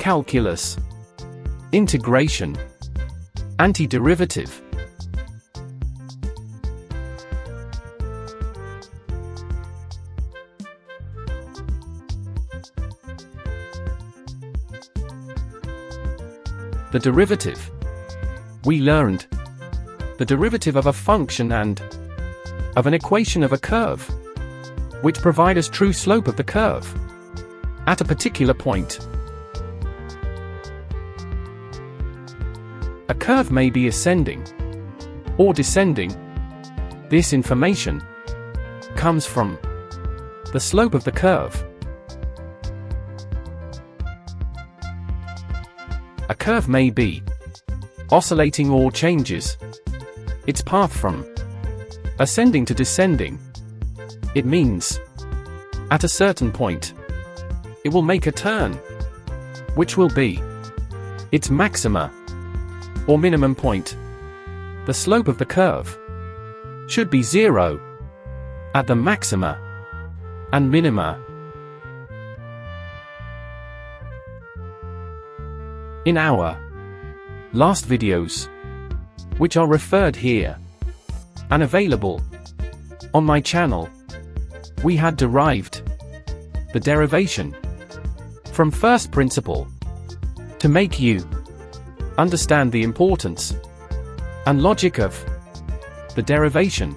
calculus, integration, antiderivative. The derivative. We learned the derivative of a function and of an equation of a curve, which provide us true slope of the curve at a particular point. A curve may be ascending or descending. This information comes from the slope of the curve. A curve may be oscillating or changes its path from ascending to descending. It means at a certain point it will make a turn, which will be its maxima or minimum point. The slope of the curve should be 0 at the maxima and minima. In our last videos, which are referred here and available on my channel, we had derived the derivation from first principle to make you understand the importance and logic of the derivation.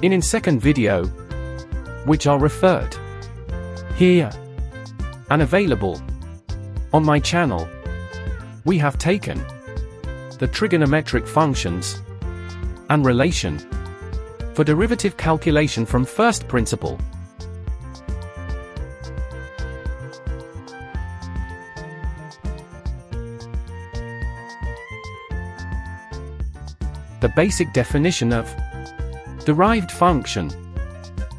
In second video, which are referred here and available on my channel, we have taken the trigonometric functions and relation for derivative calculation from first principle. The basic definition of derived function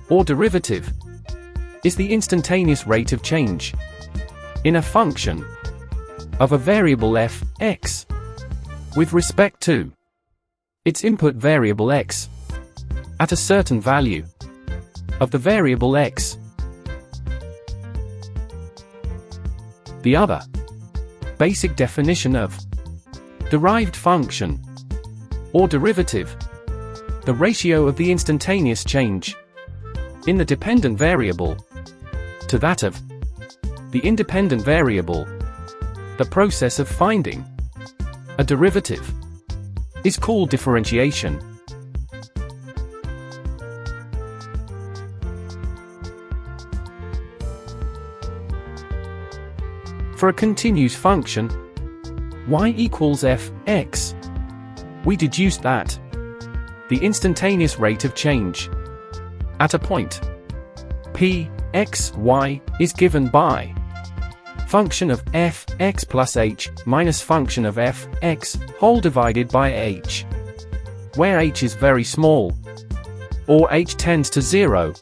or derivative is the instantaneous rate of change in a function of a variable f, x, with respect to its input variable x at a certain value of the variable x. The other basic definition of derived function or derivative, the ratio of the instantaneous change in the dependent variable to that of the independent variable. The process of finding a derivative is called differentiation. For a continuous function y equals f x, we deduced that the instantaneous rate of change at a point p x y is given by function of f x plus h minus function of f x whole divided by h, where h is very small or h tends to 0.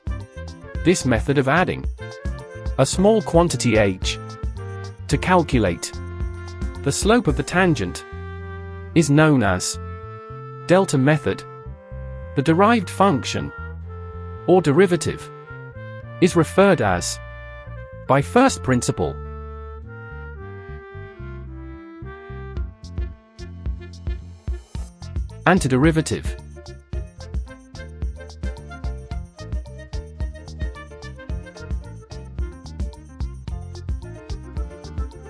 This method of adding a small quantity h to calculate the slope of the tangent is known as delta method. The derived function or derivative is referred as by first principle. Antiderivative.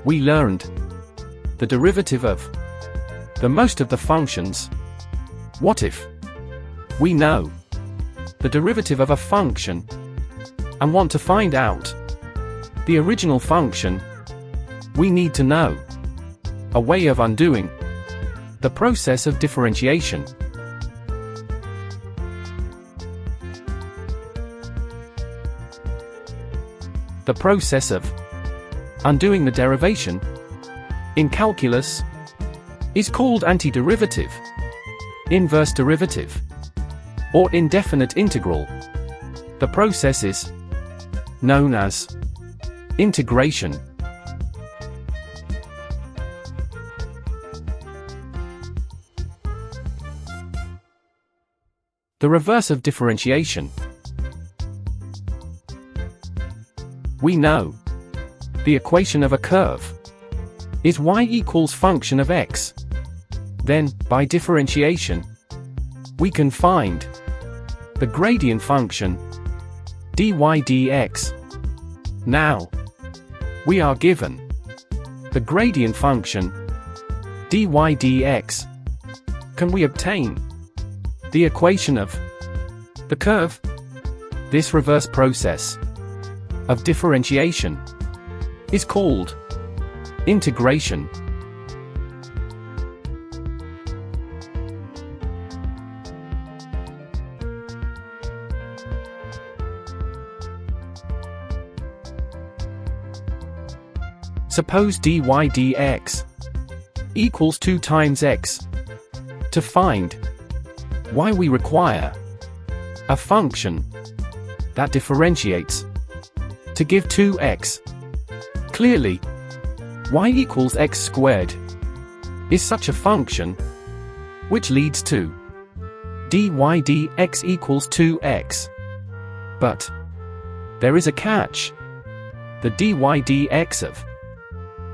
We learned the derivative of the most of the functions. What if we know the derivative of a function and want to find out the original function? We need to know a way of undoing the process of differentiation. The process of undoing the derivation in calculus is called antiderivative, inverse derivative, or indefinite integral. The process is known as integration. The reverse of differentiation We know the equation of a curve is y equals function of x. Then, by differentiation, we can find the gradient function dy dx. Now, we are given the gradient function dy dx. Can we obtain the equation of the curve? This reverse process of differentiation is called integration. Suppose dy dx equals 2 times x. To find y, we require a function that differentiates to give 2x. Clearly, y equals x squared is such a function, which leads to dy dx equals 2x. But there is a catch. The dy dx of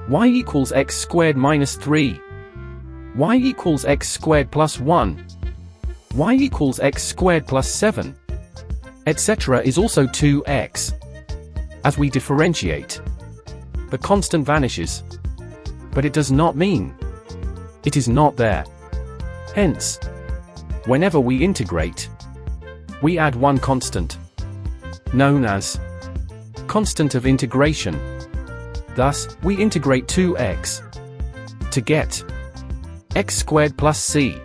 y equals x squared minus 3, y equals x squared plus 1, y equals x squared plus 7, etc. is also 2x. As we differentiate, the constant vanishes, but it does not mean it is not there. Hence, whenever we integrate, we add one constant, known as constant of integration. Thus, we integrate 2x to get x squared plus c.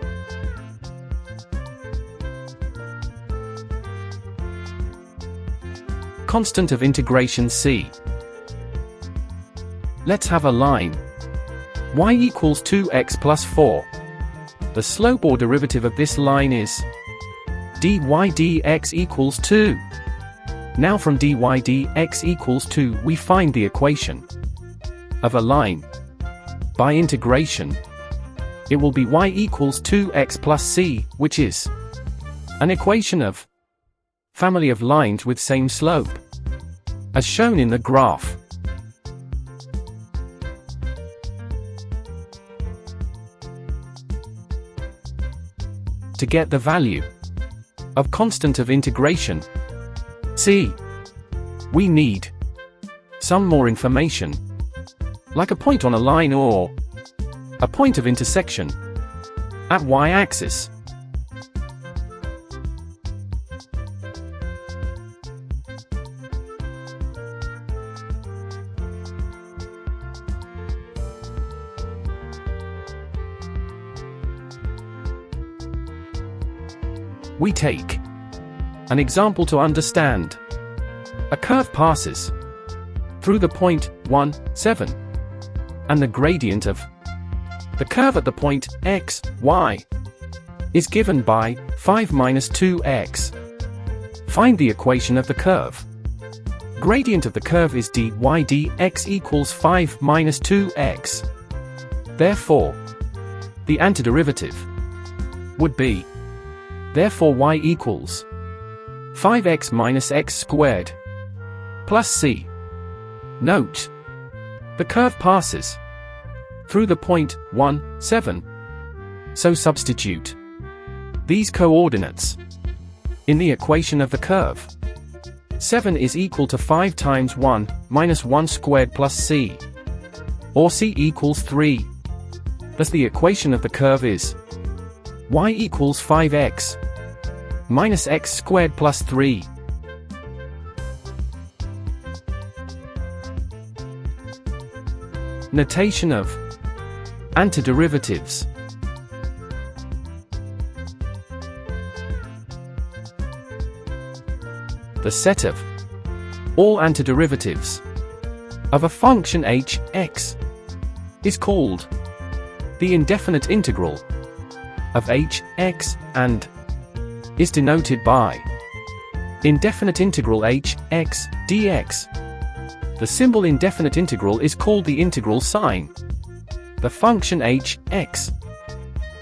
Constant of integration c. Let's have a line y equals 2x plus 4. The slope or derivative of this line is dy dx equals 2. Now from dy dx equals 2 we find the equation of a line. By integration, it will be y equals 2x plus c, which is an equation of family of lines with same slope, as shown in the graph. To get the value of constant of integration c, we need some more information, like a point on a line or a point of intersection at y-axis. We take an example to understand. A curve passes through the point 1, 7, and the gradient of the curve at the point x, y is given by 5 minus 2x. Find the equation of the curve. Gradient of the curve is dy dx equals 5 minus 2x. Therefore, the antiderivative would be, therefore y equals 5x minus x squared plus c. Note, the curve passes through the point 1, 7. So substitute these coordinates in the equation of the curve. 7 is equal to 5 times 1 minus 1 squared plus c, or c equals 3. Thus the equation of the curve is y equals 5x minus x squared plus 3. Notation of antiderivatives. The set of all antiderivatives of a function h, x is called the indefinite integral of h, x, and is denoted by indefinite integral h, x, dx. The symbol indefinite integral is called the integral sign. The function h, x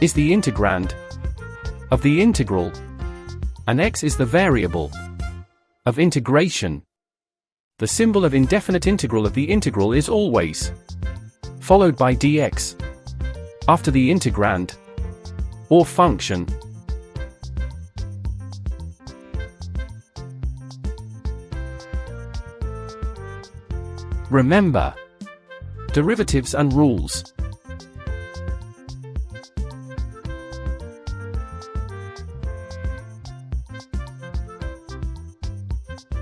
is the integrand of the integral, and x is the variable of integration. The symbol of indefinite integral of the integral is always followed by dx after the integrand or function. Remember derivatives and rules.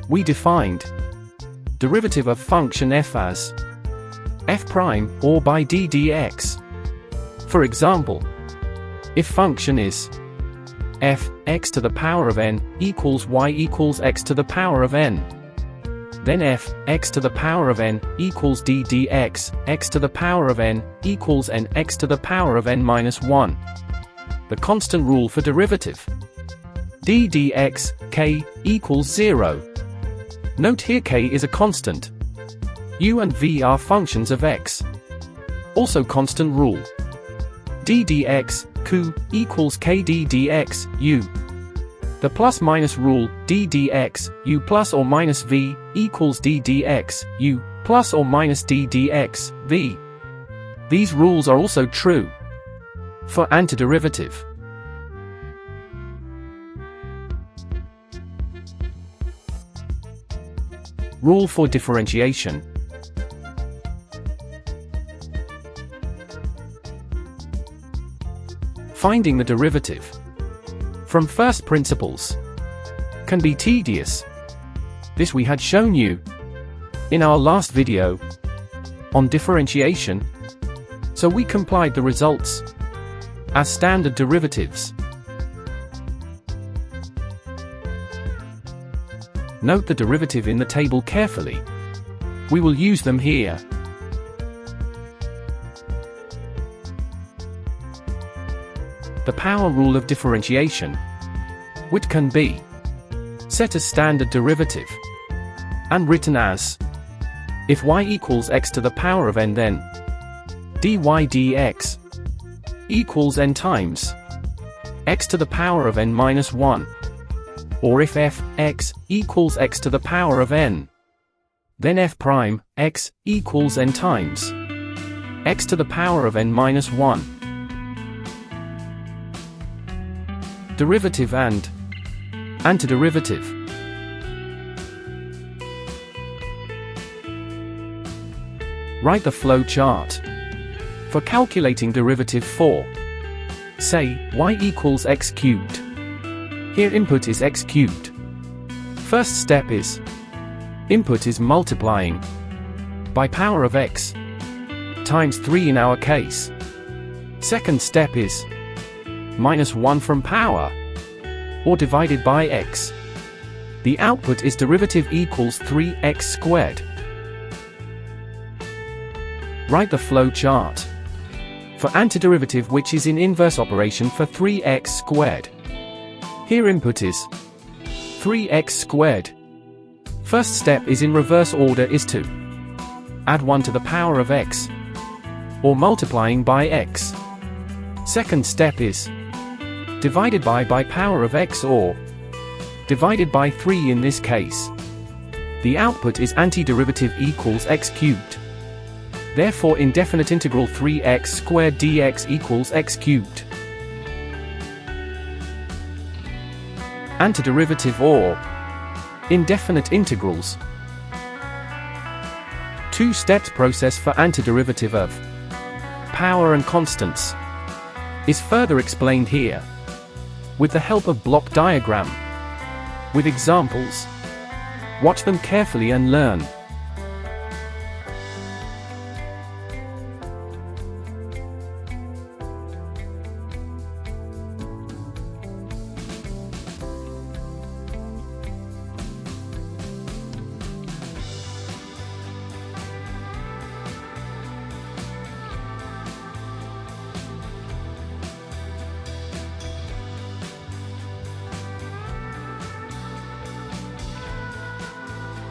We defined derivative of function f as f prime or by d dx. For example, if function is f x to the power of n equals y equals x to the power of n, then f x to the power of n equals d dx x to the power of n equals n x to the power of n minus 1. The constant rule for derivative d dx k equals 0. Note here k is a constant. U and v are functions of x. Also constant rule. D dx q equals k d dx u. The plus-minus rule, d dx u plus or minus v equals d dx u plus or minus d dx v. These rules are also true for antiderivative. Rule for differentiation. Finding the derivative from first principles can be tedious. This we had shown you in our last video on differentiation, so we complied the results as standard derivatives. Note the derivative in the table carefully. We will use them here. The power rule of differentiation, which can be set as standard derivative and written as if y equals x to the power of n, then dy dx equals n times x to the power of n minus 1. Or if f x equals x to the power of n, then f prime x equals n times x to the power of n minus 1. Derivative and antiderivative. Write the flow chart for calculating derivative for, say, y equals x cubed. Here input is x cubed. First step is input is multiplying by power of x times 3 in our case. Second step is minus 1 from power or divided by x. The output is derivative equals 3x squared. Write the flow chart for antiderivative, which is in inverse operation for 3x squared. Here input is 3x squared. First step is in reverse order is to add 1 to the power of x or multiplying by x. Second step is divided by power of x or divided by 3 in this case. The output is antiderivative equals x cubed. Therefore indefinite integral 3x squared dx equals x cubed. Antiderivative or indefinite integrals. Two steps process for antiderivative of power and constants is further explained here with the help of block diagram with examples. Watch them carefully and learn.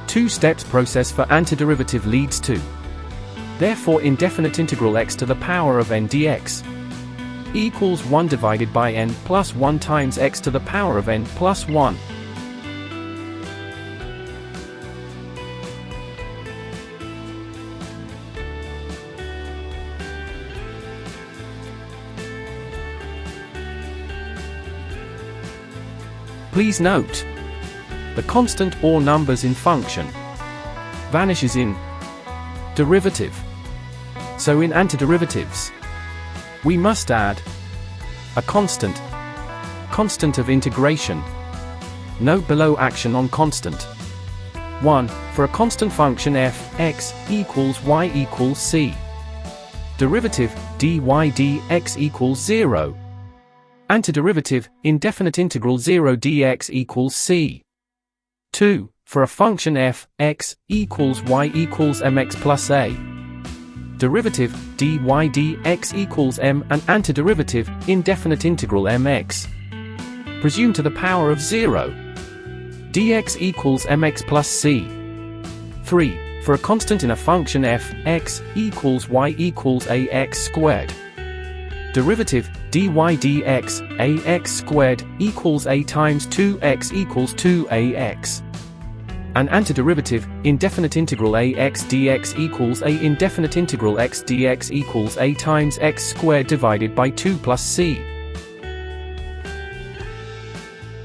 Two steps process for antiderivative leads to. Therefore indefinite integral x to the power of n dx equals 1 divided by n plus 1 times x to the power of n plus 1. Please note, the constant or numbers in function vanishes in derivative. So in antiderivatives, we must add a constant of integration. Note below action on constant. 1. For a constant function f x equals y equals c. Derivative dy dx equals 0. Antiderivative indefinite integral 0 dx equals c. 2. For a function f x equals y equals mx plus a. Derivative dy dx equals m and antiderivative indefinite integral mx. Presumed to the power of 0. Dx equals mx plus c. 3. For a constant in a function f x equals y equals ax squared. Derivative dy dx ax squared equals a times 2x equals 2ax. An antiderivative indefinite integral ax dx equals a indefinite integral x dx equals a times x squared divided by 2 plus c.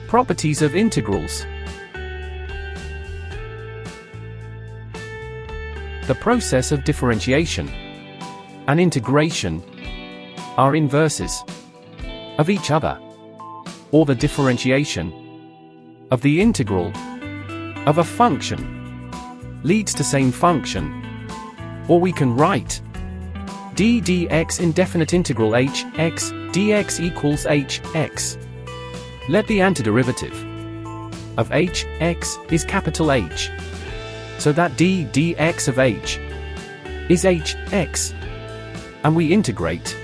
Properties of integrals. The process of differentiation and integration are inverses of each other, or the differentiation of the integral of a function leads to same function, or we can write d dx indefinite integral h x dx equals h x. Let the antiderivative of h x is capital H, so that d dx of h is h x, and we integrate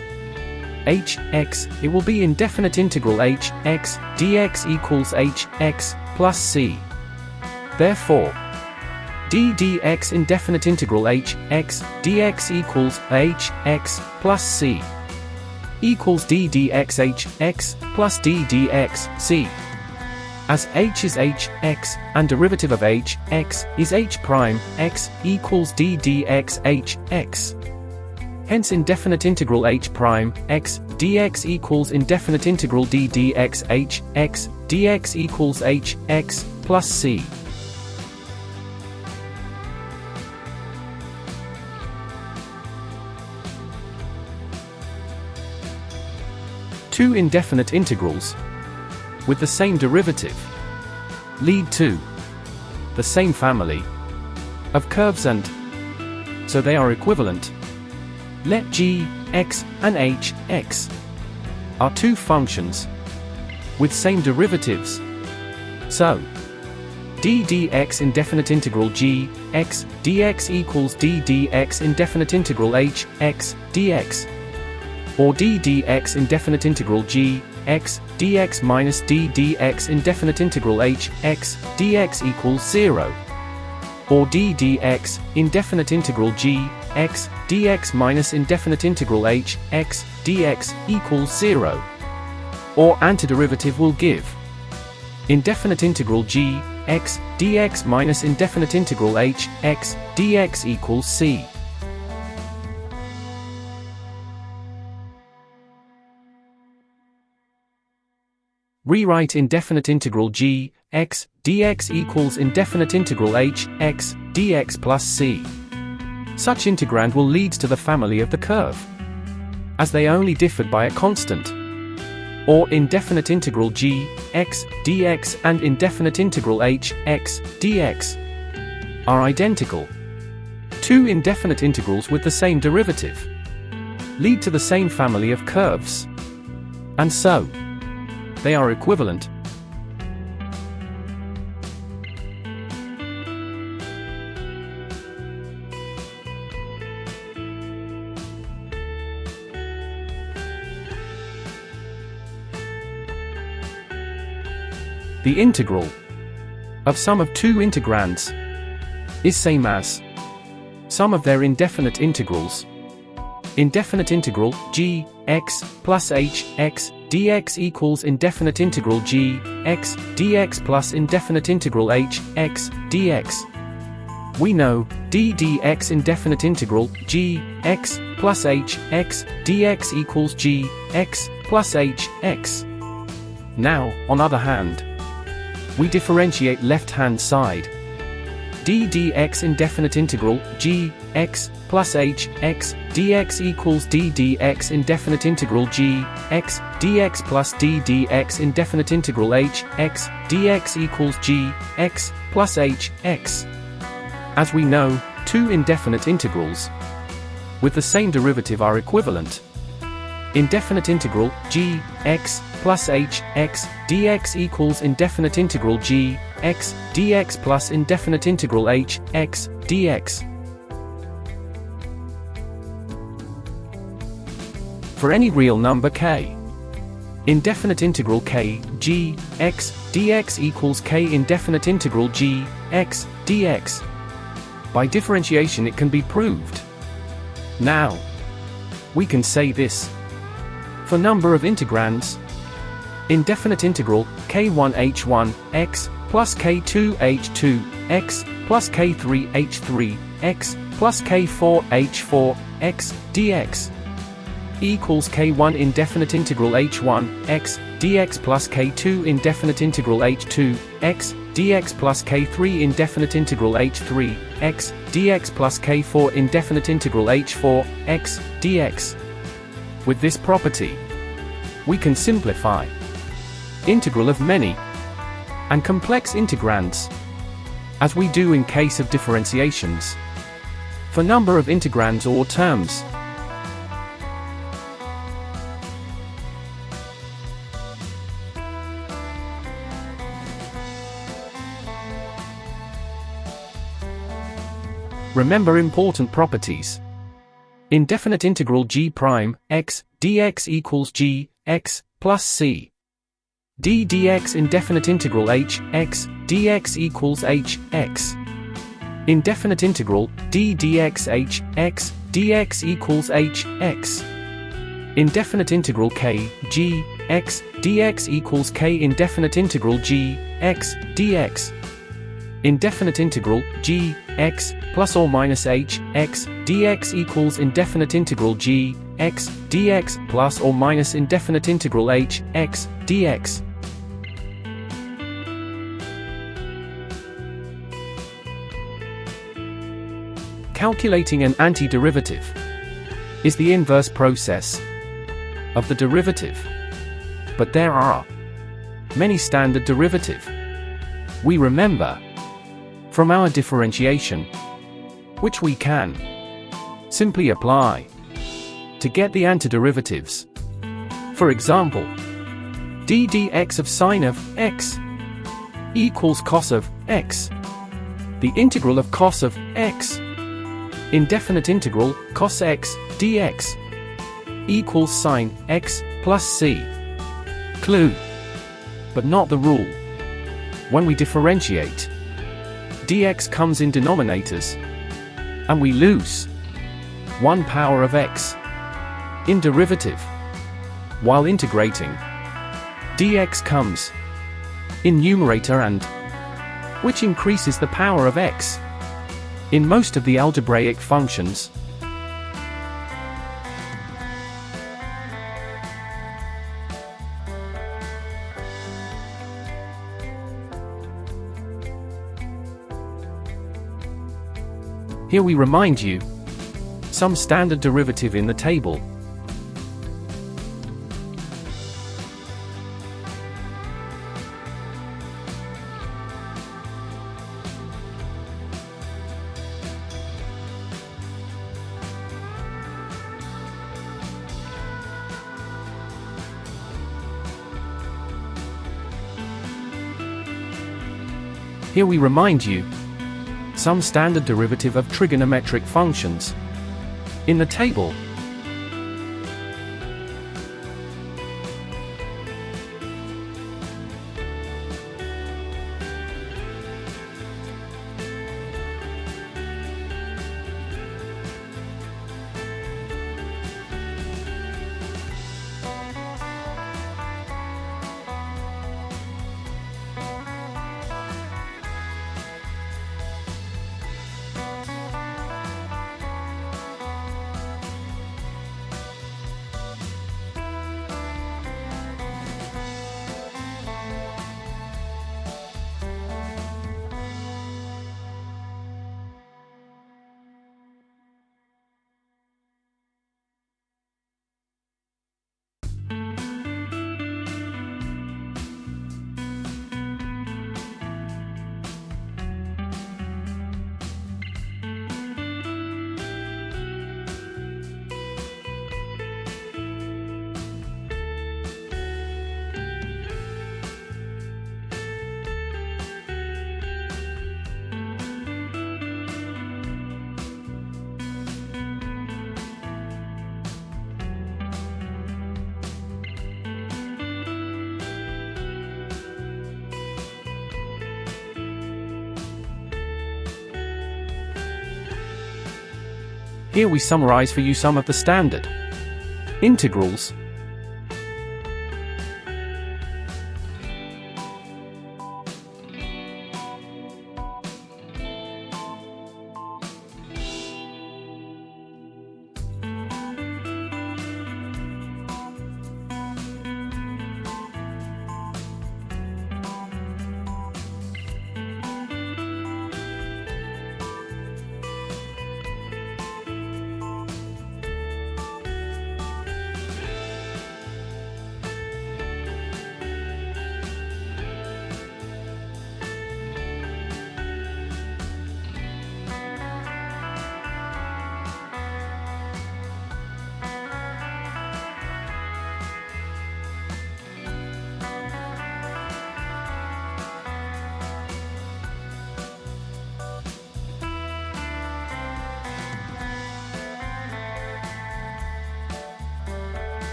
h x, it will be indefinite integral h x dx equals h x plus c. Therefore, d dx indefinite integral h x dx equals h x plus c equals d dx h x plus d dx c. As h is h x and derivative of h x is h prime x equals d dx h x. Hence indefinite integral h prime x dx equals indefinite integral d dx h x dx equals h x plus c. Two indefinite integrals with the same derivative lead to the same family of curves, and so they are equivalent. Let g, x, and h, x are two functions with same derivatives. So, d dx indefinite integral g, x, dx equals d dx indefinite integral h, x, dx. Or d dx indefinite integral g, x, dx minus d dx indefinite integral h, x, dx equals 0. Or d dx indefinite integral g, x, dx minus indefinite integral h, x, dx equals 0. Or antiderivative will give indefinite integral g, x, dx minus indefinite integral h, x, dx equals c. Rewrite indefinite integral g, x, dx equals indefinite integral h, x, dx plus c. Such integrand will lead to the family of the curve, as they only differed by a constant. Or indefinite integral g, x, dx and indefinite integral h, x, dx are identical. Two indefinite integrals with the same derivative lead to the same family of curves, and so they are equivalent. The integral of sum of two integrands is same as sum of their indefinite integrals. Indefinite integral g, x, plus h, x, dx equals indefinite integral g, x, dx plus indefinite integral h, x, dx. We know d dx indefinite integral g, x, plus h, x, dx equals g, x, plus h, x. Now, on other hand, We differentiate left-hand side. d dx indefinite integral g x plus h x dx equals d dx indefinite integral g x dx plus d dx indefinite integral h x dx equals g x plus h x. As we know, two indefinite integrals with the same derivative are equivalent. Indefinite integral g x plus h x dx equals indefinite integral g x dx plus indefinite integral h x dx. For any real number k, indefinite integral k g x dx equals k indefinite integral g x dx. By differentiation it can be proved. Now, we can say this. For number of integrands, indefinite integral k1 h1 x plus k2 h2 x plus k3 h3 x plus k4 h4 x dx equals k1 indefinite integral h1 x dx plus k2 indefinite integral h2 x dx plus k3 indefinite integral h3 x dx plus k4 indefinite integral h4 x dx. With this property, we can simplify integral of many and complex integrands, as we do in case of differentiations, for number of integrands or terms. Remember important properties. Indefinite integral g prime x dx equals g x plus c. d dx indefinite integral h x dx equals h x. Indefinite integral d dx h x dx equals h x. Indefinite integral k g x dx equals k indefinite integral g x dx. Indefinite integral g x plus or minus h x dx equals indefinite integral g x dx plus or minus indefinite integral h x dx. Calculating an antiderivative is the inverse process of the derivative, but there are many standard derivative we remember from our differentiation, which we can simply apply to get the antiderivatives. For example, d dx of sine of x equals cos of x. The integral of cos of x, indefinite integral cos x dx, equals sine x plus c. Clue, but not the rule. When we differentiate, dx comes in denominators, and we lose 1 power of x in derivative. While integrating, dx comes in numerator and which increases the power of x in most of the algebraic functions. Here we remind you some standard derivative in the table. Here we remind you some standard derivative of trigonometric functions in the table. Here we summarize for you some of the standard integrals.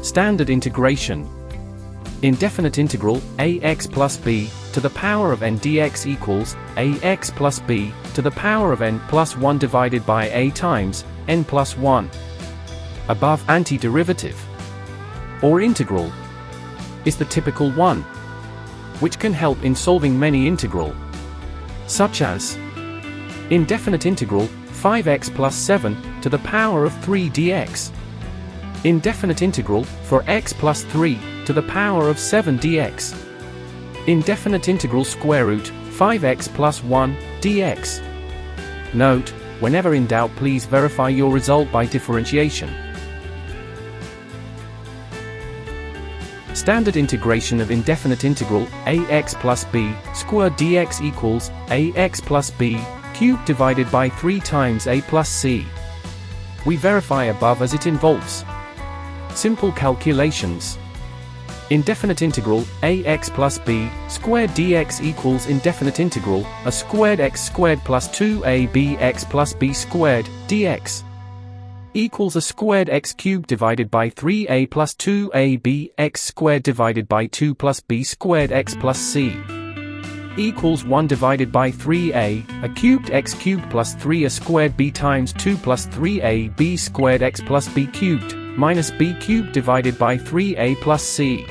Standard integration. Indefinite integral, ax plus b, to the power of n dx equals, ax plus b, to the power of n plus 1 divided by a times, n plus 1. Above antiderivative, or integral, is the typical one, which can help in solving many integral, such as indefinite integral, 5x plus 7, to the power of 3 dx. Indefinite integral, for x plus 3, to the power of 7 dx. Indefinite integral square root, 5x plus 1, dx. Note, whenever in doubt please verify your result by differentiation. Standard integration of indefinite integral, ax plus b, square dx equals, ax plus b, cubed divided by 3 times a plus c. We verify above as it involves simple calculations. Indefinite integral, ax plus b, squared dx equals indefinite integral, a squared x squared plus 2abx plus b squared, dx. Equals a squared x cubed divided by 3a plus 2ab x squared divided by 2 plus b squared x plus c. Equals 1 divided by 3a, a cubed x cubed plus 3 a squared b times 2 plus 3a b squared x plus b cubed, minus b cubed divided by 3a plus c.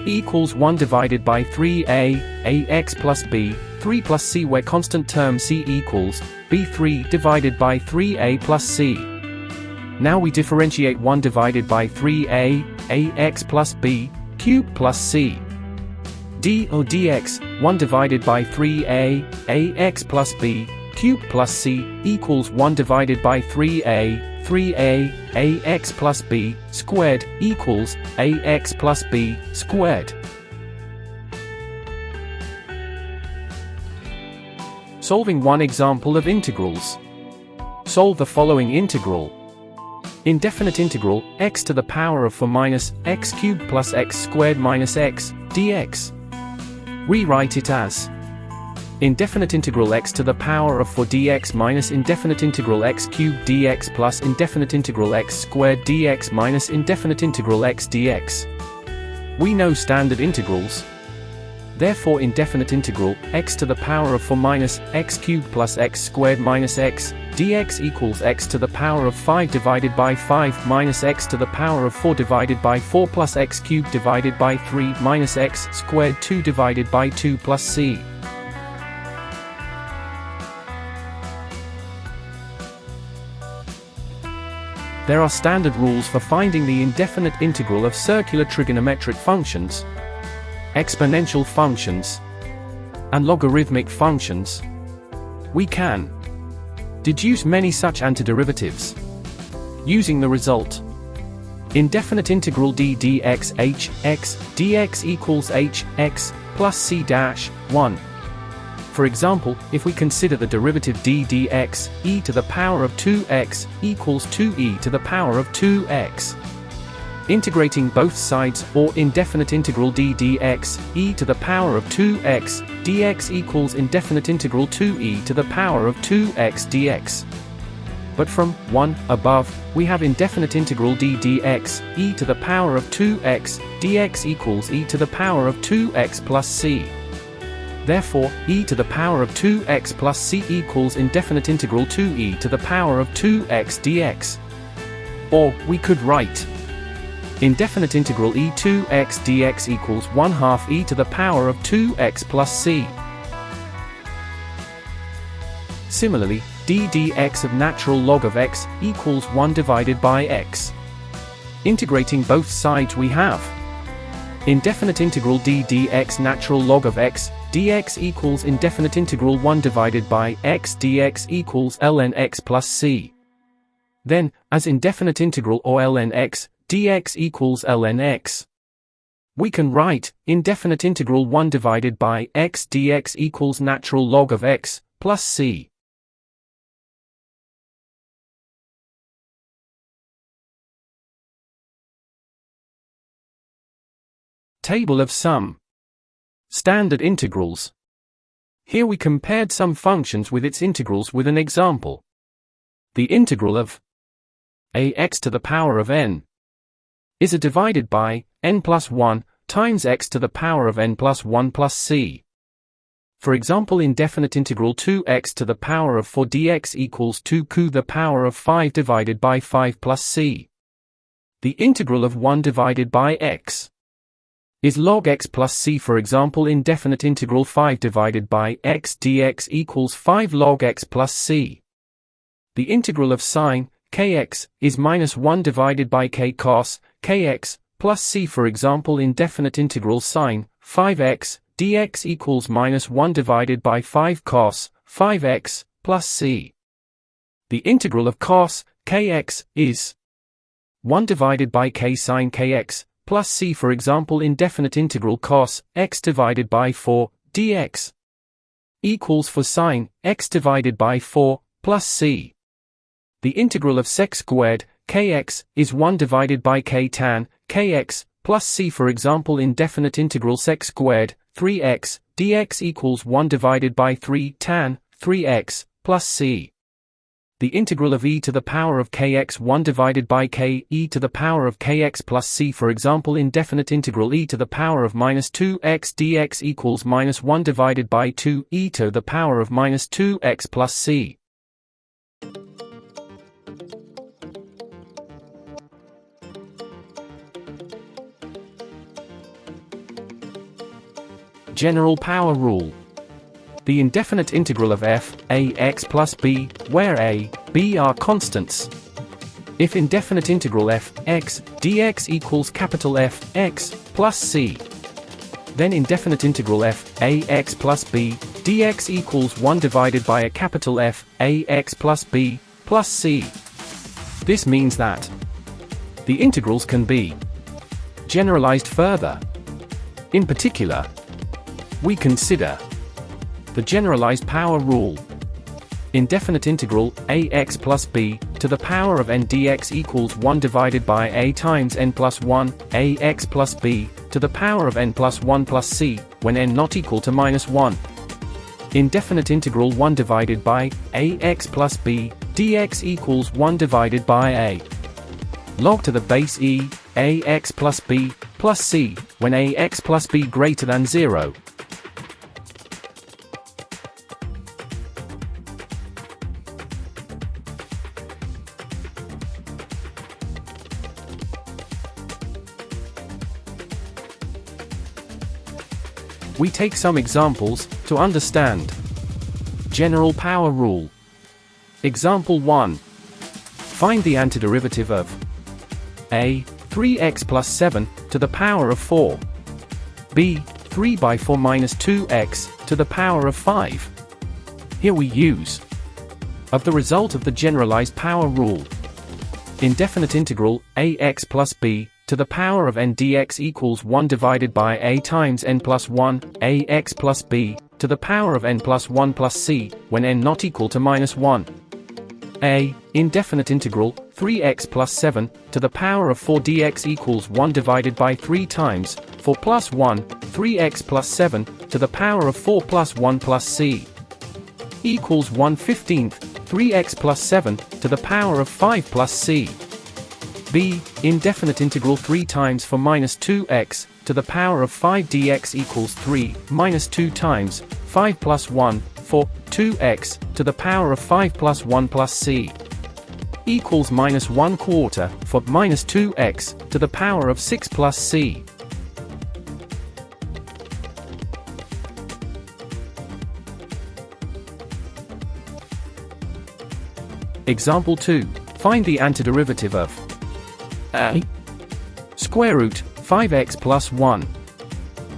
Equals 1 divided by 3a, ax plus b, 3 plus c where constant term c equals, b3 divided by 3a plus c. Now we differentiate 1 divided by 3a, ax plus b, cubed plus c. D or dx, 1 divided by 3a, ax plus b, cubed plus c, equals 1 divided by 3a, 3a, ax plus b, squared, equals, ax plus b, squared. Solving one example of integrals. Solve the following integral. Indefinite integral, x to the power of 4 minus x cubed plus x squared minus x, dx. Rewrite it as indefinite integral x to the power of 4 dx minus indefinite integral x cubed dx plus indefinite integral x squared dx minus indefinite integral x dx. We know standard integrals. Therefore indefinite integral, x to the power of 4 minus x cubed plus x squared minus x, dx equals x to the power of 5 divided by 5 minus x to the power of 4 divided by 4 plus x cubed divided by 3 minus x squared 2 divided by 2 plus c. There are standard rules for finding the indefinite integral of circular trigonometric functions, exponential functions, and logarithmic functions. We can deduce many such antiderivatives using the result indefinite integral d dx h x dx equals h x plus c dash 1. For example, if we consider the derivative d dx, e to the power of 2x, equals 2e to the power of 2x. Integrating both sides, or indefinite integral d dx, e to the power of 2x, dx equals indefinite integral 2e to the power of 2x dx. But from 1 above, we have indefinite integral d dx, e to the power of 2x, dx equals e to the power of 2x plus c. Therefore, e to the power of 2x plus c equals indefinite integral 2e to the power of 2x dx. Or, we could write indefinite integral e2x dx equals 1/2 e to the power of 2x plus c. Similarly, d dx of natural log of x equals 1 divided by x. Integrating both sides we have indefinite integral d dx natural log of x dx equals indefinite integral 1 divided by x dx equals ln x plus c. Then, as indefinite integral or ln x dx equals ln x, we can write indefinite integral 1 divided by x dx equals natural log of x plus c. Table of sum. Standard integrals. Here we compared some functions with its integrals with an example. The integral of ax to the power of n is divided by n plus 1 times x to the power of n plus 1 plus c. For example, indefinite integral 2x to the power of 4 dx equals 2 to the power of 5 divided by 5 plus c. The integral of 1 divided by x is log x plus c. For example, indefinite integral 5 divided by x dx equals 5 log x plus c. The integral of sine kx is minus 1 divided by k cos kx plus c. For example, indefinite integral sine 5x dx equals minus 1 divided by 5 cos 5x plus c. The integral of cos kx is 1 divided by k sine kx plus c. For example, indefinite integral cos x divided by 4 dx equals for sine x divided by 4 plus c. The integral of sec squared kx is 1 divided by k tan kx plus c. For example, indefinite integral sec squared 3x dx equals 1 divided by 3 tan 3x plus c. The integral of e to the power of kx 1 divided by k e to the power of kx plus c. For example, indefinite integral e to the power of minus 2x dx equals minus 1 divided by 2 e to the power of minus 2x plus c. General power rule. The indefinite integral of f ax plus b, where a, b are constants. If indefinite integral f x dx equals capital F x plus c, then indefinite integral f ax plus b dx equals 1 divided by a capital F ax plus b plus c. This means that the integrals can be generalized further. In particular, we consider the generalized power rule. Indefinite integral ax plus b to the power of n dx equals 1 divided by a times n plus 1 ax plus b to the power of n plus 1 plus c when n not equal to minus 1. Indefinite integral 1 divided by ax plus b dx equals 1 divided by a log to the base e ax plus b plus c when ax plus b greater than 0. We take some examples to understand general power rule. Example 1. Find the antiderivative of a 3x plus 7 to the power of 4, b 3 by 4 minus 2x to the power of 5. Here we use of the result of the generalized power rule. Indefinite integral ax plus b to the power of n dx equals 1 divided by a times n plus 1 ax plus b to the power of n plus 1 plus c when n not equal to minus 1. A indefinite integral 3x plus 7 to the power of 4 dx equals 1 divided by 3 times 4 plus 1 3x plus 7 to the power of 4 plus 1 plus c. equals 1/15, 3x plus 7, to the power of 5 plus c. b. Indefinite integral 3 times for minus 2x, to the power of 5 dx equals 3, minus 2 times, 5 plus 1, for 2x, to the power of 5 plus 1 plus c. Equals minus 1/4, for minus 2x, to the power of 6 plus c. Example 2. Find the antiderivative of a. Square root 5x plus 1.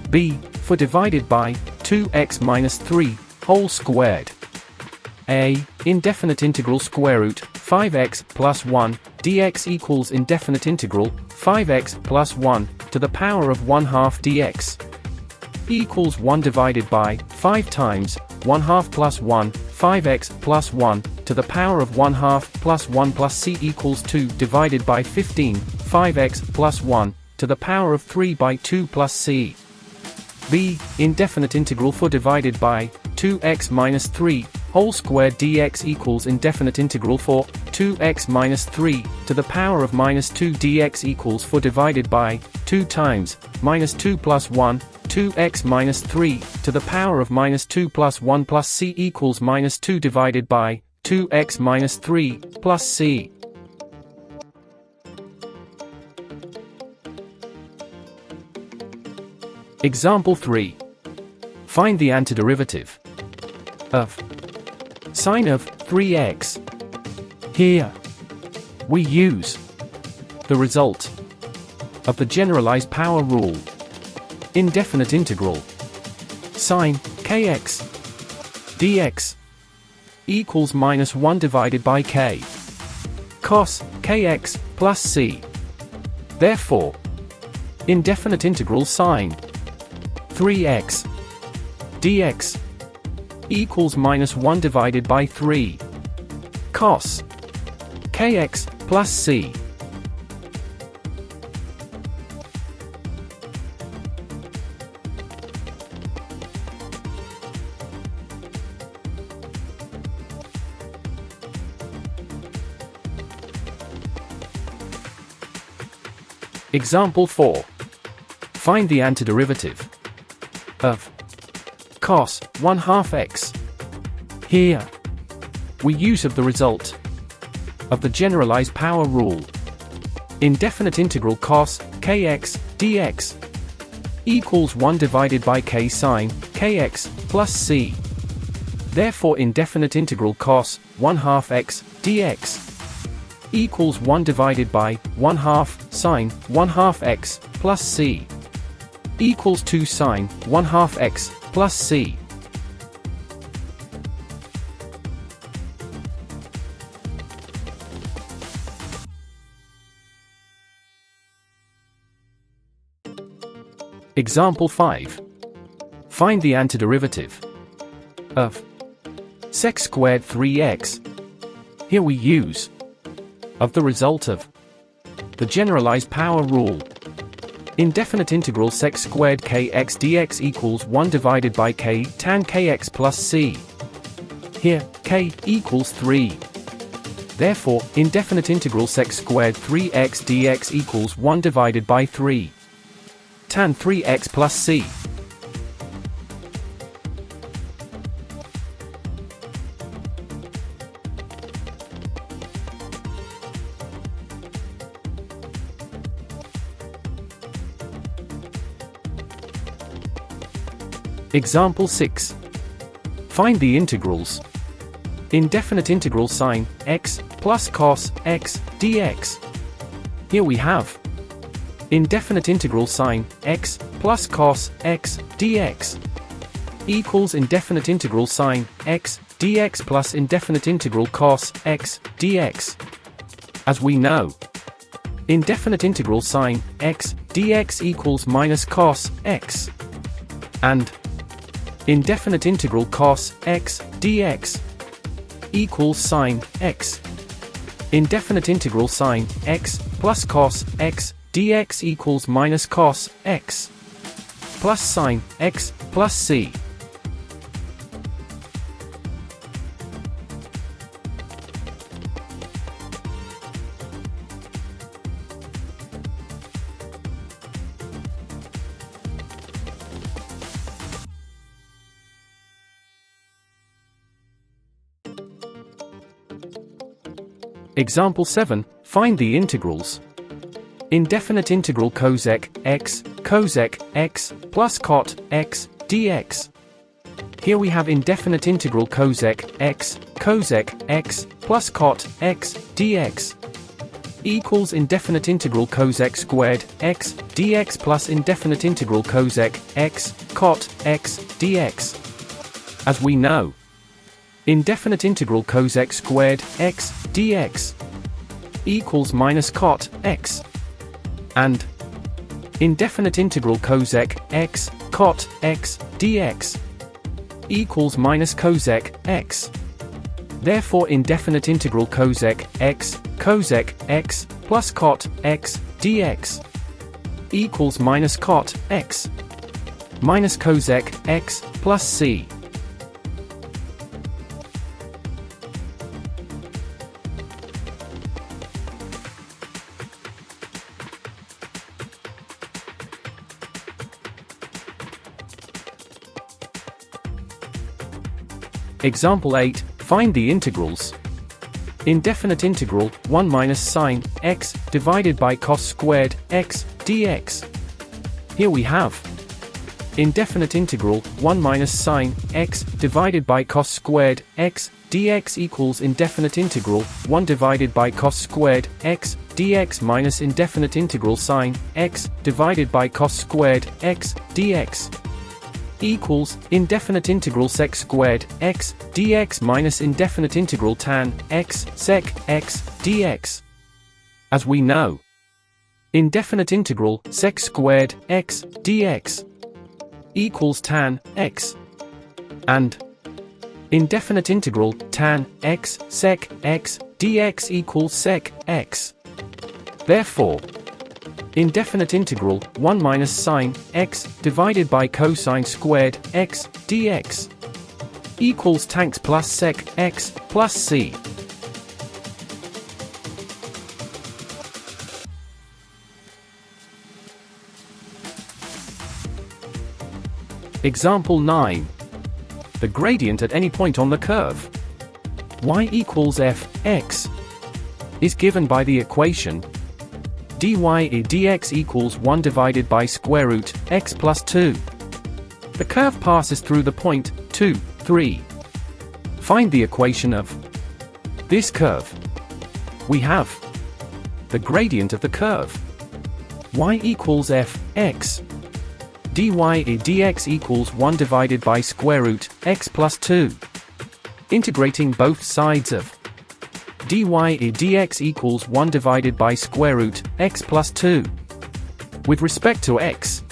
b. For divided by 2x minus 3 whole squared. a. Indefinite integral square root 5x plus 1 dx equals indefinite integral 5x plus 1 to the power of 1/2 dx equals 1 divided by 5 times 1/2 plus 1 5x plus 1 to the power of 1/2 plus 1 plus c equals 2 divided by 15 5x plus 1 to the power of 3 by 2 plus c. b. Indefinite integral for divided by 2x minus 3 whole squared dx equals indefinite integral for 2x minus 3 to the power of minus 2 dx equals for divided by 2 times minus 2 plus 1 2x minus 3 to the power of minus 2 plus 1 plus c equals minus 2 divided by 2x minus 3 plus c. Example 3. Find the antiderivative of sine of 3x. Here, we use the result of the generalized power rule. Indefinite integral sine kx dx equals minus 1 divided by k cos kx plus c. Therefore, indefinite integral sine 3x dx equals minus 1 divided by 3 cos kx plus c. Example 4. Find the antiderivative of cos 1/2 x. Here, we use of the result of the generalized power rule. Indefinite integral cos kx dx equals 1 divided by k sine kx plus c. Therefore, indefinite integral cos 1/2 x dx equals 1 divided by 1/2 sine 1/2 x plus c equals 2 sine 1/2 x plus c. Example 5. Find the antiderivative of sec squared 3x. Here we use of the result of the generalized power rule. Indefinite integral sec squared kx dx equals 1 divided by k tan kx plus c. Here, k equals 3. Therefore, indefinite integral sec squared 3x dx equals 1 divided by 3 tan 3x plus c. Example 6. Find the integrals. Indefinite integral sine x plus cos x dx. Here we have indefinite integral sine x plus cos x dx equals indefinite integral sine x dx plus indefinite integral cos x dx. As we know, indefinite integral sine x dx equals minus cos x, and indefinite integral cos x dx equals sine x. Indefinite integral sine x plus cos x dx equals minus cos x plus sine x plus c. Example 7, find the integrals. Indefinite integral cosec x plus cot x dx. Here we have indefinite integral cosec x plus cot x dx equals indefinite integral cosec squared x dx plus indefinite integral cosec x cot x dx. As we know, indefinite integral cosec squared x dx equals minus cot x, and indefinite integral cosec x cot x dx equals minus cosec x. Therefore indefinite integral cosec x plus cot x dx equals minus cot x minus cosec x plus c. Example 8, find the integrals. Indefinite integral 1 minus sine x divided by cos squared x dx. Here we have indefinite integral 1 minus sine x divided by cos squared x dx equals indefinite integral 1 divided by cos squared x dx minus indefinite integral sine x divided by cos squared x dx equals indefinite integral sec squared x dx minus indefinite integral tan x sec x dx. As we know, indefinite integral sec squared x dx equals tan x, and indefinite integral tan x sec x dx equals sec x. Therefore, indefinite integral 1 minus sine x divided by cosine squared x dx equals tanx plus sec x plus c. Example 9. The gradient at any point on the curve y equals f(x) is given by the equation dy dx equals 1 divided by square root x plus 2. The curve passes through the point 2, 3. Find the equation of this curve. We have the gradient of the curve y equals f(x). dy dx equals 1 divided by square root x plus 2. Integrating both sides of dy dx equals 1 divided by square root x plus 2. With respect to x,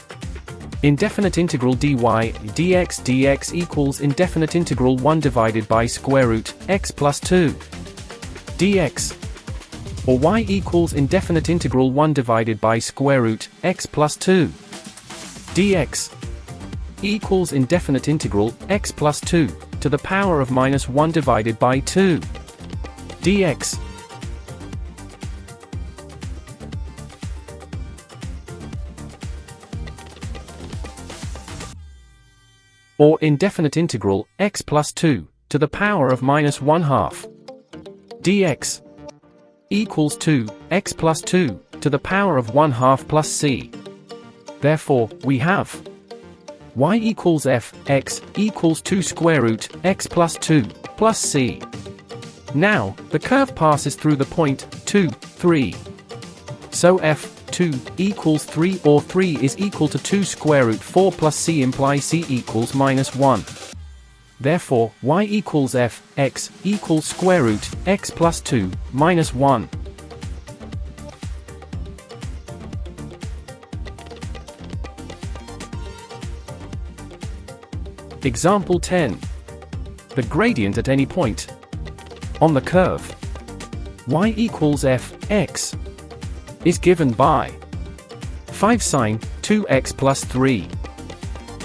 indefinite integral dy dx equals indefinite integral 1 divided by square root x plus 2 dx, or y equals indefinite integral 1 divided by square root x plus 2 dx equals indefinite integral x plus 2 to the power of minus 1 divided by 2 dx. Or indefinite integral x plus 2 to the power of minus 1/2 dx equals 2x plus 2 to the power of 1/2 plus c. Therefore, we have y equals f(x) equals 2 square root x plus 2 plus c. Now, the curve passes through the point 2, 3. So f(2) equals 3, or 3 is equal to 2 square root 4 plus c implies c equals minus 1. Therefore, y equals f(x) equals square root x plus 2 minus 1. Example 10. The gradient at any point on the curve y equals f(x) is given by 5 sine 2x plus 3.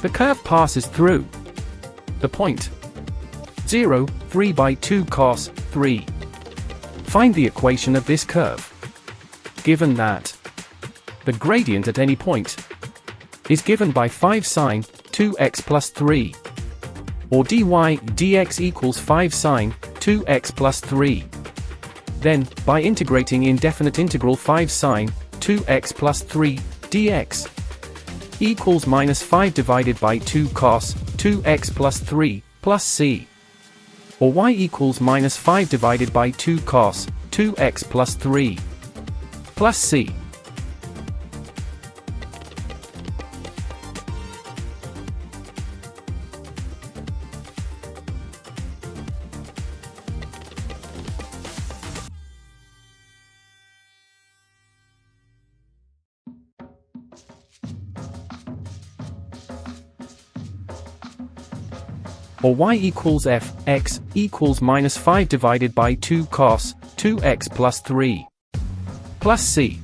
The curve passes through the point 0, 3 by 2 cos 3. Find the equation of this curve. Given that the gradient at any point is given by 5 sine 2x plus 3, or dy dx equals 5 sine 2x plus 3. Then, by integrating indefinite integral 5 sine 2x plus 3 dx equals minus 5 divided by 2 cos 2x plus 3 plus c, or y equals minus 5 divided by 2 cos 2x plus 3 plus c. Or y equals f x equals minus 5 divided by 2 cos 2x plus 3 plus c.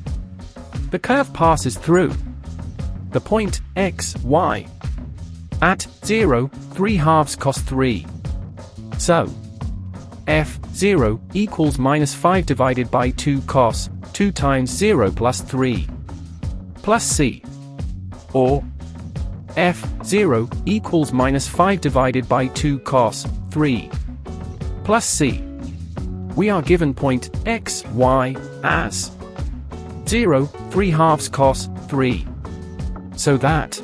The curve passes through the point x, y at 0, 3/2 cos 3. So, f 0 equals minus 5 divided by 2 cos 2 times 0 plus 3 plus c, or f0 equals minus 5 divided by 2 cos 3 plus c. We are given point x, y as 0, 3/2 cos 3. So that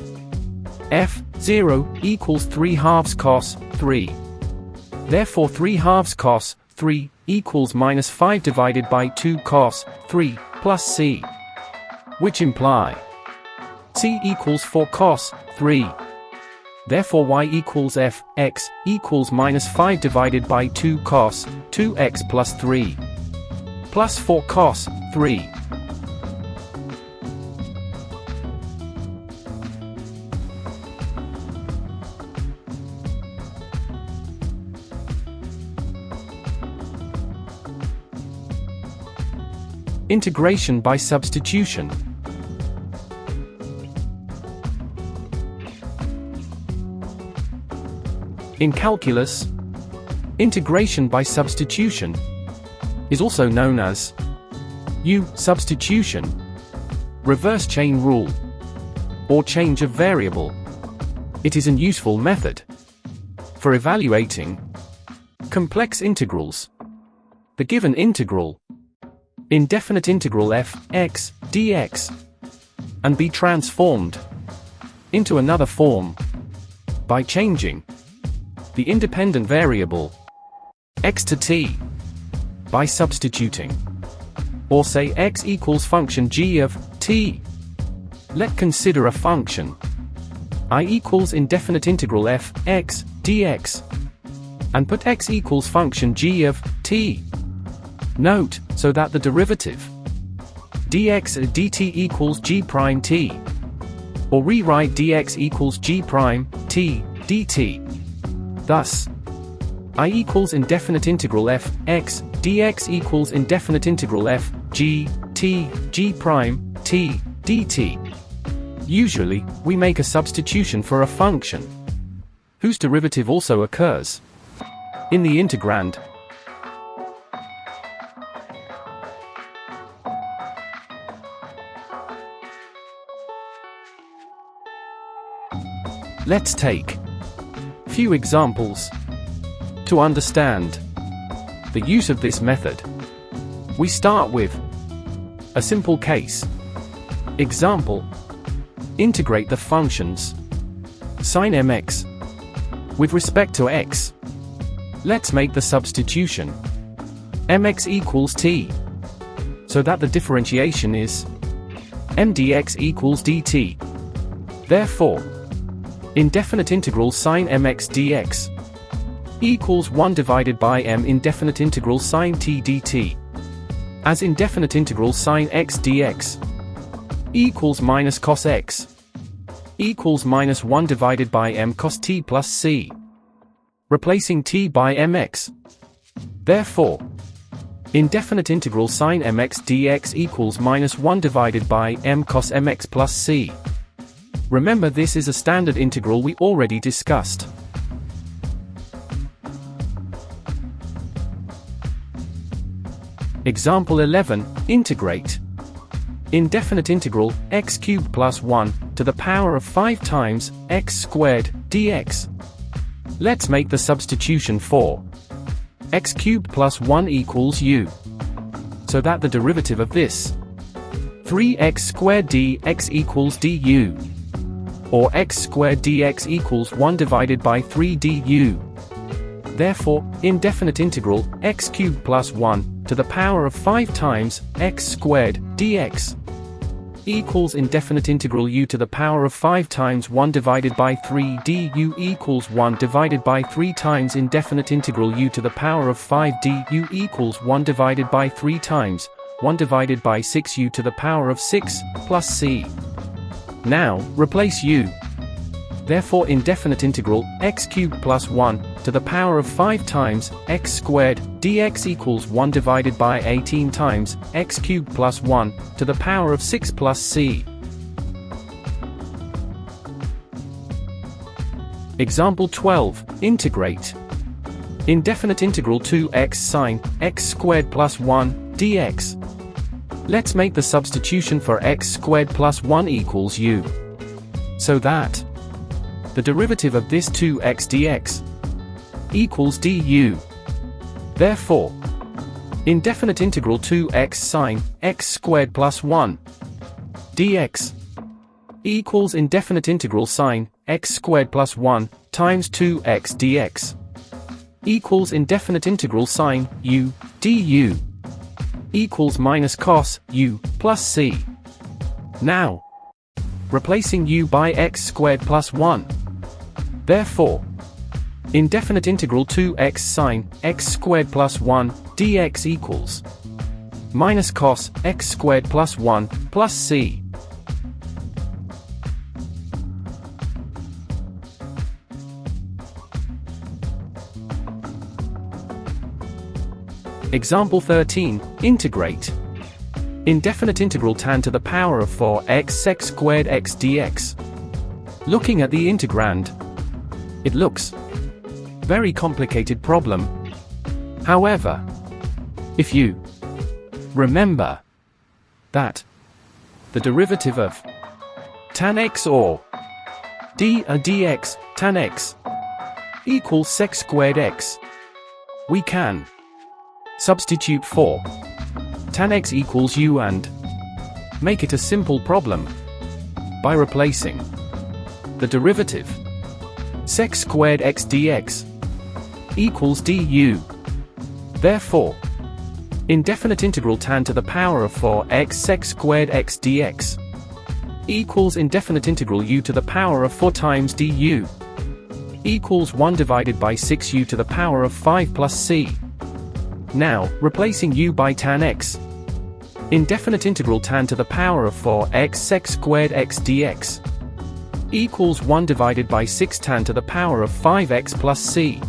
f0 equals 3/2 cos 3. Therefore 3/2 cos 3 equals minus 5 divided by 2 cos 3 plus c, which imply c equals 4 cos 3. Therefore y equals f x equals minus 5 divided by 2 cos 2x plus 3 plus 4 cos 3. Integration by substitution. In calculus, integration by substitution is also known as substitution, reverse chain rule, or change of variable. It is an useful method for evaluating complex integrals. The given integral, indefinite integral f x dx, and be transformed into another form by changing the independent variable x to t by substituting, or say x equals function g of t. Let's consider a function I equals indefinite integral f x dx and put x equals function g of t. Note, so that the derivative dx dt equals g prime t, or rewrite dx equals g prime t dt. Thus, I equals indefinite integral f x dx equals indefinite integral f g t g prime t dt. Usually, we make a substitution for a function whose derivative also occurs in the integrand. Let's take few examples to understand the use of this method. We start with a simple case. Example: integrate the functions sin mx with respect to x. Let's make the substitution mx equals t, so that the differentiation is m dx equals dt. Therefore, indefinite integral sin mx dx equals 1 divided by m indefinite integral sin t dt, as indefinite integral sin x dx equals minus cos x equals minus 1 divided by m cos t plus c, replacing t by mx. Therefore, indefinite integral sin mx dx equals minus 1 divided by m cos mx plus c. Remember, this is a standard integral we already discussed. Example 11, integrate indefinite integral x cubed plus 1 to the power of 5 times x squared dx. Let's make the substitution for x cubed plus 1 equals u. so that the derivative of this 3x squared dx equals du, or x squared dx equals 1 divided by 3 du. Therefore, indefinite integral x cubed plus 1 to the power of 5 times x squared dx equals indefinite integral u to the power of 5 times 1 divided by 3 du equals 1 divided by 3 times indefinite integral u to the power of 5 du equals 1 divided by 3 times 1 divided by 6 u to the power of 6 plus c. Now, replace u. Therefore, indefinite integral x cubed plus 1 to the power of 5 times x squared dx equals 1 divided by 18 times x cubed plus 1 to the power of 6 plus c. Example 12, integrate. Indefinite integral 2x sine x squared plus 1 dx. Let's make the substitution for x squared plus 1 equals u, so that the derivative of this 2x dx equals du. Therefore, indefinite integral 2x sine x squared plus 1 dx equals indefinite integral sine x squared plus 1 times 2x dx equals indefinite integral sine u du equals minus cos u plus c. Now, replacing u by x squared plus 1. Therefore, indefinite integral 2x sine x squared plus 1 dx equals minus cos x squared plus 1 plus c. Example 13, integrate. Indefinite integral tan to the power of 4x sec squared x dx. Looking at the integrand, it looks very complicated problem. However, if you remember that the derivative of tan x or dx tan x equals sec squared x, we can substitute for tan x equals u and make it a simple problem by replacing the derivative sec squared x dx equals du. Therefore, indefinite integral tan to the power of 4x sec squared x dx equals indefinite integral u to the power of 4 times du equals 1 divided by 6u to the power of 5 plus c. Now, replacing u by tan x. Indefinite integral tan to the power of 4x sec squared x dx equals 1 divided by 6 tan to the power of 5x plus c.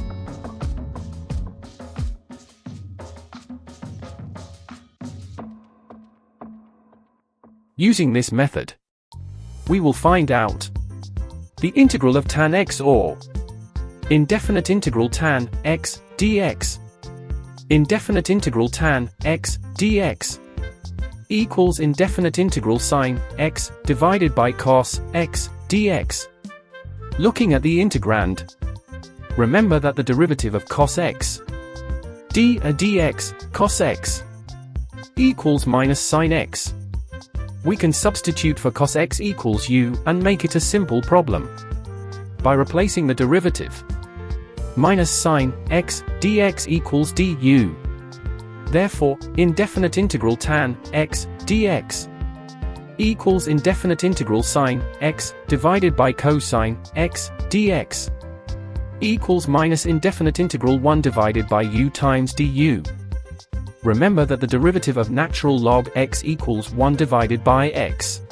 Using this method, we will find out the integral of tan x or indefinite integral tan x dx. Indefinite integral tan x dx equals indefinite integral sine x divided by cos x dx. Looking at the integrand, remember that the derivative of cos x dx cos x equals minus sine x. We can substitute for cos x equals u and make it a simple problem by replacing the derivative minus sine x dx equals du. Therefore, indefinite integral tan x dx equals indefinite integral sine x divided by cosine x dx equals minus indefinite integral 1 divided by u times du. Remember that the derivative of natural log x equals 1 divided by x.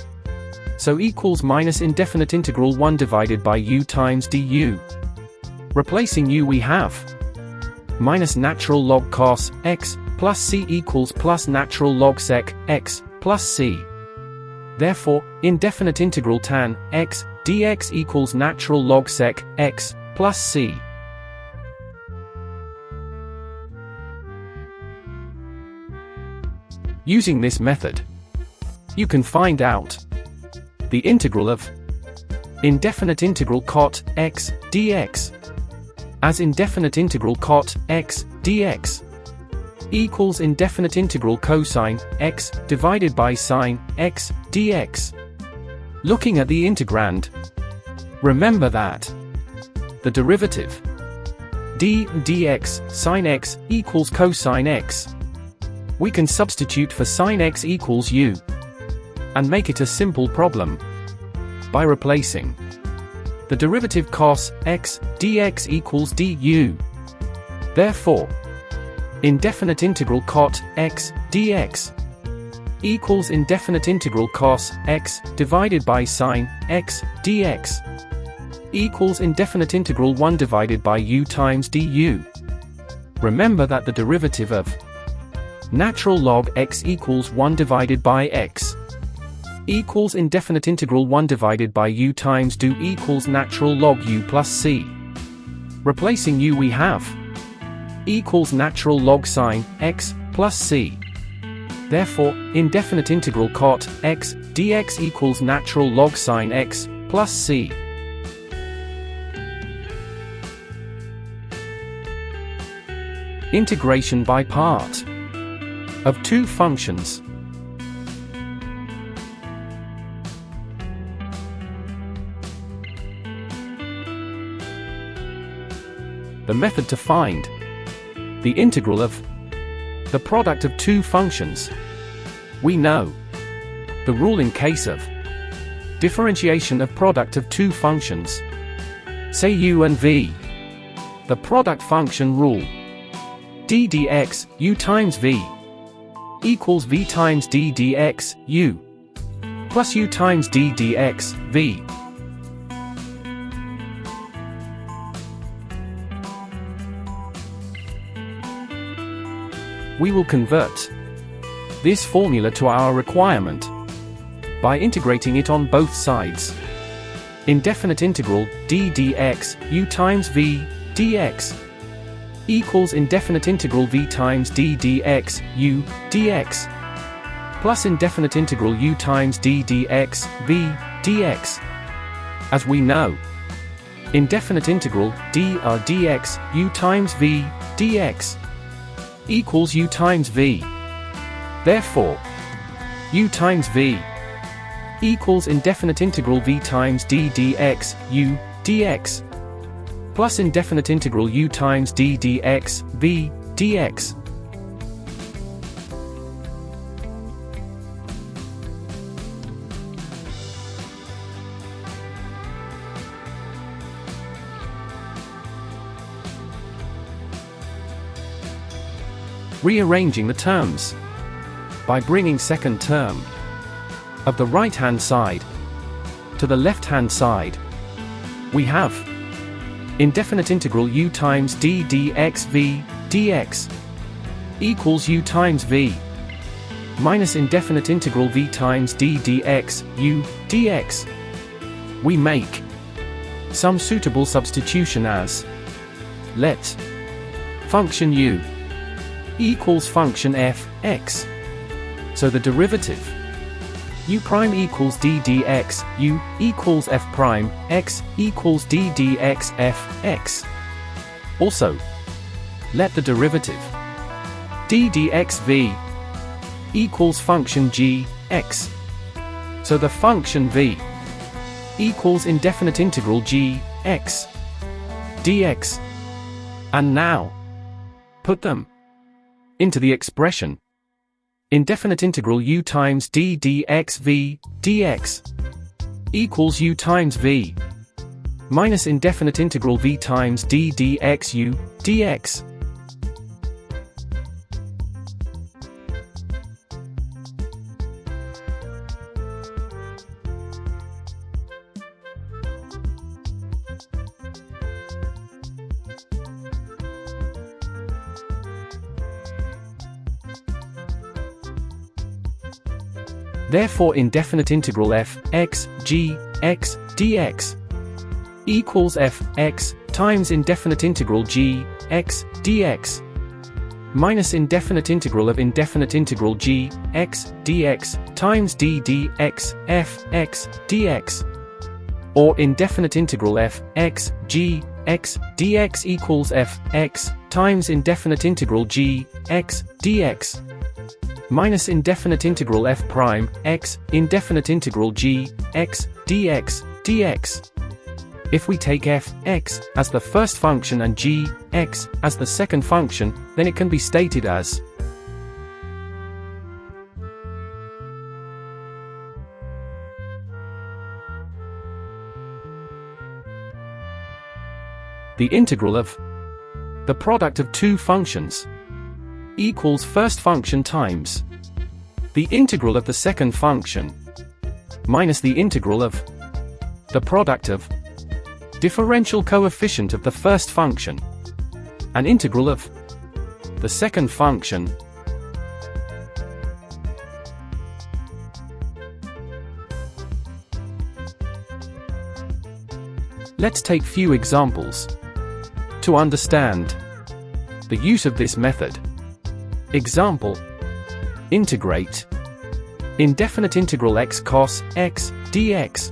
So equals minus indefinite integral 1 divided by u times du. Replacing u, we have minus natural log cos x plus c equals plus natural log sec x plus c. Therefore, indefinite integral tan x dx equals natural log sec x plus c. Using this method, you can find out the integral of indefinite integral cot x dx as indefinite integral cot x dx equals indefinite integral cosine x divided by sine x dx. Looking at the integrand, remember that the derivative d dx sine x equals cosine x. We can substitute for sine x equals u and make it a simple problem by replacing the derivative cos x dx equals du. Therefore, indefinite integral cot x dx equals indefinite integral cos x divided by sine x dx equals indefinite integral 1 divided by u times du. Remember that the derivative of natural log x equals 1 divided by x equals indefinite integral 1 divided by u times du equals natural log u plus c. Replacing u, we have equals natural log sine x plus c. Therefore, indefinite integral cot x dx equals natural log sine x plus c. Integration by part of two functions. The method to find the integral of the product of two functions. We know the rule in case of differentiation of product of two functions, say u and v. The product function rule d dx u times v equals v times d dx u plus u times d dx v. We will convert this formula to our requirement by integrating it on both sides. Indefinite integral d dx u times v dx equals indefinite integral v times d dx u dx plus indefinite integral u times d dx v dx. As we know, indefinite integral dx u times v dx equals u times v. Therefore, u times v equals indefinite integral v times d dx u dx plus indefinite integral u times d dx v dx. Rearranging the terms by bringing second term of the right-hand side to the left-hand side, we have indefinite integral u times d dx v dx equals u times v minus indefinite integral v times d dx u dx. We make some suitable substitution as let function u equals function f x. So the derivative u prime equals d dx u equals f prime x equals d dx f x. Also, let the derivative d dx v equals function g x. So the function v equals indefinite integral g x dx. And now, put them into the expression indefinite integral u times d dx v dx equals u times v minus indefinite integral v times d dx u dx. Therefore, indefinite integral f x g x dx equals f x times indefinite integral g x dx minus indefinite integral of indefinite integral g x dx times d dx f x dx, or indefinite integral f x g x dx equals f x times indefinite integral g x dx minus indefinite integral f prime x indefinite integral g x dx dx. If we take f x as the first function and g x as the second function, then it can be stated as the integral of the product of two functions equals first function times the integral of the second function minus the integral of the product of differential coefficient of the first function and integral of the second function. Let's take few examples to understand the use of this method. Example: integrate indefinite integral x cos x dx.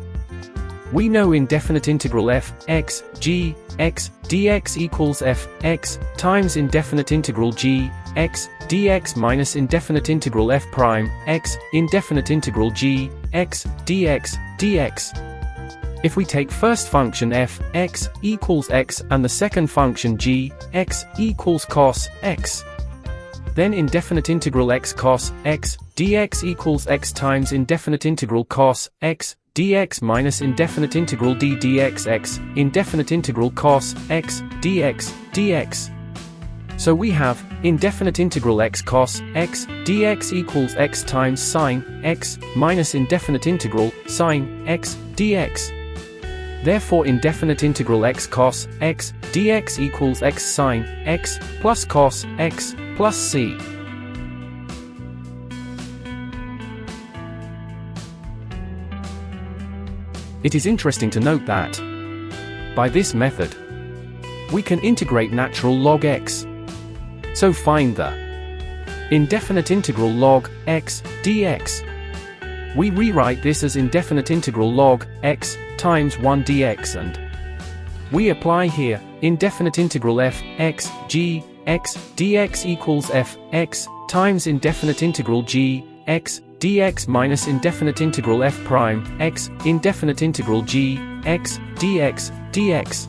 We know indefinite integral f x g x dx equals f x times indefinite integral g x dx minus indefinite integral f prime x indefinite integral g x dx dx. If we take first function f x equals x and the second function g x equals cos x, then indefinite integral x cos x dx equals x times indefinite integral cos x dx minus indefinite integral d dx x indefinite integral cos x dx dx. So we have indefinite integral x cos x dx equals x times sine x minus indefinite integral sine x dx. Therefore indefinite integral x cos x dx equals x sine x plus cos x plus c. It is interesting to note that by this method we can integrate natural log x. So find the indefinite integral log x dx. We rewrite this as indefinite integral log x times 1 dx, and we apply here indefinite integral f x g x dx equals f x times indefinite integral g x dx minus indefinite integral f prime x indefinite integral g x dx dx.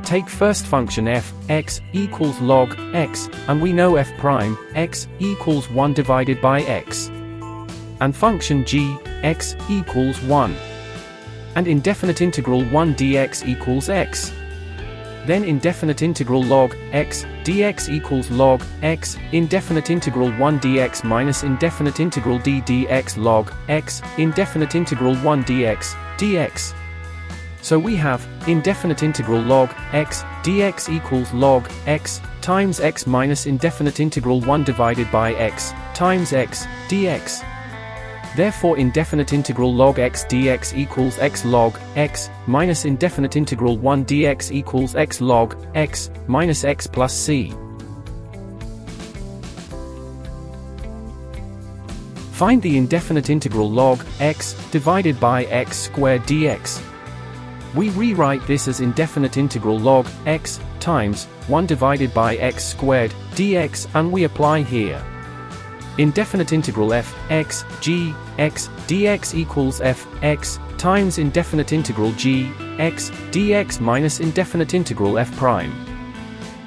Take first function f x equals log x, and we know f prime x equals 1 divided by x, and function g x equals 1, and indefinite integral 1 dx equals x. Then indefinite integral log x dx equals log x indefinite integral 1 dx minus indefinite integral d dx log x indefinite integral 1 dx dx. So we have indefinite integral log x dx equals log x times x minus indefinite integral 1 divided by x times x dx. Therefore indefinite integral log x dx equals x log x minus indefinite integral 1 dx equals x log x minus x plus c. Find the indefinite integral log x divided by x squared dx. We rewrite this as indefinite integral log x times 1 divided by x squared dx, and we apply here indefinite integral f x g x dx equals f x times indefinite integral g x dx minus indefinite integral f prime.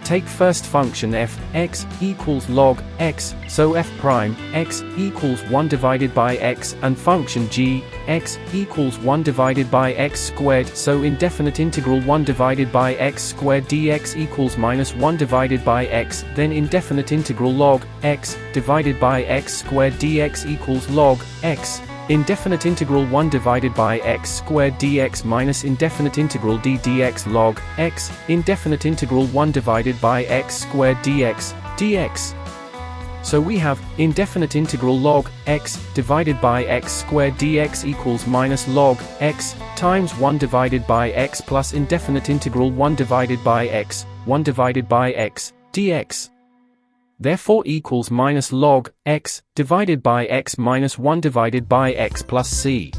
Take first function f x equals log x, so f prime x equals 1 divided by x, and function g x equals 1 divided by x squared, so indefinite integral 1 divided by x squared dx equals minus 1 divided by x. Then indefinite integral log x divided by x squared dx equals log x. Indefinite integral 1 divided by x squared dx minus indefinite integral d dx log x indefinite integral 1 divided by x squared dx dx. So we have indefinite integral log x divided by x squared dx equals minus log x times 1 divided by x plus indefinite integral 1 divided by x 1 divided by x dx. Therefore equals minus log x divided by x minus 1 divided by x plus c.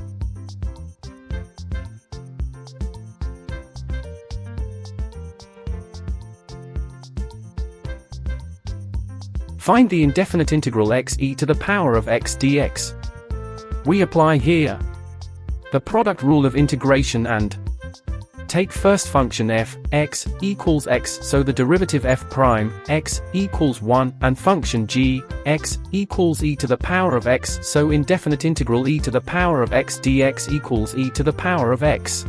Find the indefinite integral x e to the power of x dx. We apply here the product rule of integration and take first function f x equals x, so the derivative f prime x equals 1, and function g x equals e to the power of x, so indefinite integral e to the power of x dx equals e to the power of x.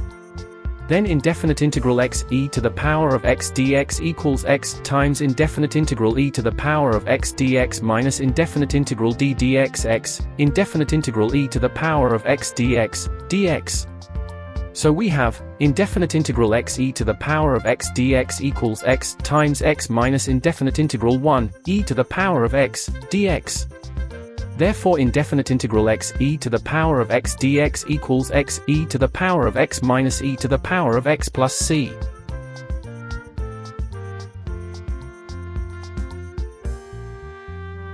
Then indefinite integral x e to the power of x dx equals x times indefinite integral e to the power of x dx minus indefinite integral d dx x, indefinite integral e to the power of x dx, dx. So we have indefinite integral x e to the power of x dx equals x times x minus indefinite integral 1 e to the power of x dx. Therefore indefinite integral x e to the power of x dx equals x e to the power of x minus e to the power of x plus c.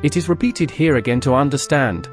It is repeated here again to understand.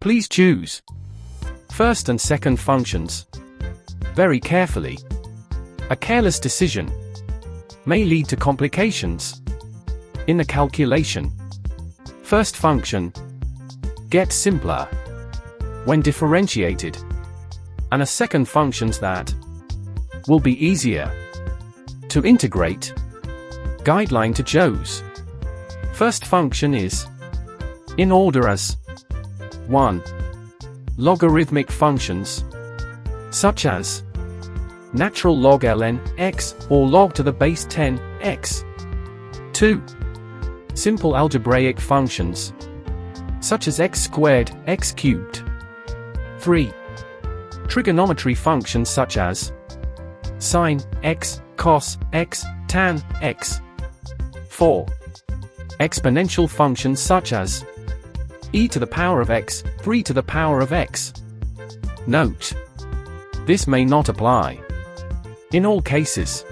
Please choose first and second functions very carefully. A careless decision may lead to complications in the calculation. First function gets simpler when differentiated, and a second functions that will be easier to integrate. Guideline to choose. First function is in order as 1. Logarithmic functions, such as natural log ln x or log to the base 10 x. 2. Simple algebraic functions, such as x squared, x cubed. 3. Trigonometry functions such as sine x, cos x, tan x. 4. Exponential functions such as e to the power of x, 3 to the power of x. Note: this may not apply in all cases.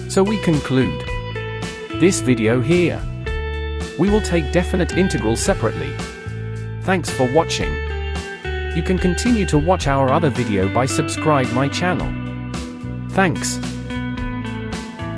So we conclude this video here. We will take definite integrals separately. Thanks for watching. You can continue to watch our other video by subscribe my channel. Thanks.